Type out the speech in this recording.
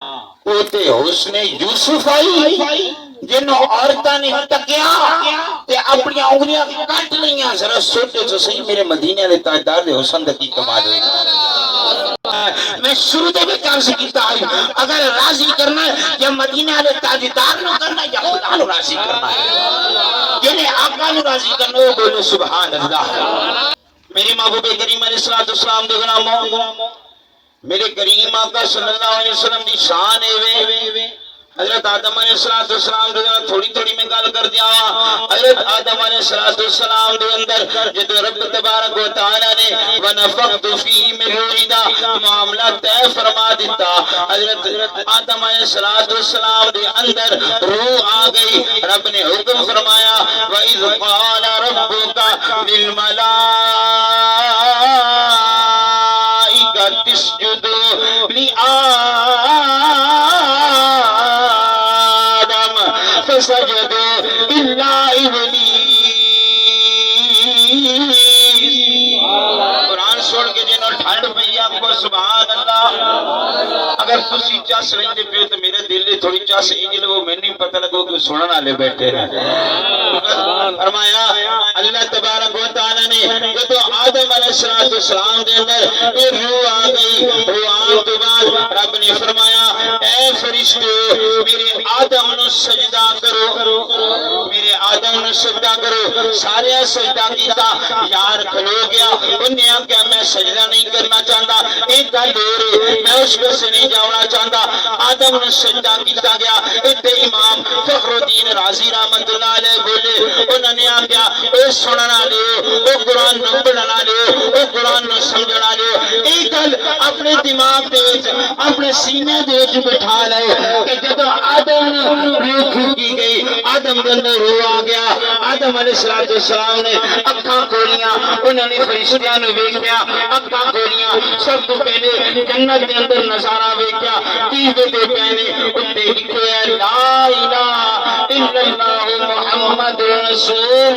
وہ تے حسن یوسف آئی جنہوں عورتاں نے تکیا تے اپنی انگلیاں کٹ لیاں. ذرا سوچو تو صحیح میرے مدینے والے تاجدار دے حسن دا کی کمال ہوئے گا. میں شروع دے بھی کارز کیتا آئی اگر راضی کرنا ہے یا مدینے والے تاجدار نو کرنا ہے یا خدا نو راضی کرنا ہے. جنہیں آقا نو راضی کرنا ہے بولو سبحان اللہ. میرے محبوب کریم علیہ السلام دے غلاموں میرے کریم آقا صلی اللہ علیہ وسلم دی شان ہے. حضرت آدم علیہ السلام دے تھوڑی تھوڑی میں گل کر دیا. حضرت آدم علیہ السلام دے اندر جب رب تبارک و تعالی نے ونفخت فی من روحی دا معاملہ طے فرما دیتا. حضرت آدم علیہ السلام دے اندر روح آ گئی. رب نے حکم فرمایا وَإِذْ قَالَ رَبُّكَ لِلْمَلَائِكَةِ اسْجُدُوا لِآدَمَ فسجدوا إلا إبلیس. قرآن سوڑ کے جنہوں ٹھنڈ پئی آپ کو سبحان اللہ. اگر تسی چاس رہتے پہ تو میرے دل نے تھوڑی چاس انج لگو میں نہیں پتہ لگو کہ سننا لے بیٹھے ہیں. فرمایا اللہ تبارک و تعالی نے کہ تو آدم علیہ السلام دے اندر یہ روح آ گئی. روح آن تو بعد رب نے فرمایا اے فرشتو میرے آدم نو سجدہ کرو. میرے آدم نو سجدہ کرو. سارے سجدہ کیتا. یار کھلو گیا انہیں آگیا میں سجدہ نہیں کرنا چاہتا. ایک گل اور میں اس کو سے نہیں جاؤنا چاہتا. آدم نو سجدہ کیتا گیا. اتنے امام فخر الدین رازی رحمت اللہ علیہ بولے انہوں نے آگیا اے سننا لیو او قرآن نو پڑھنا لیو او قرآن نو سمجھنا لیو. ایک گل اپنے دماغ دے وچ اپنے سینے دے وچ بٹھا لے کہ جب آدم روح پھونکی گئی آدم دے اندر روح آ گیا. آدم علیہ السلام نے اکھاں کھولیاں. انہوں نے فرشتیاں نو ویکھیا اکھاں کھولیاں. سب تو پہلے جنت دے اندر نظارہ ویکھیا. تیسرے تے پہلے اتے لکھیا لا الہ الا اللہ محمد رسول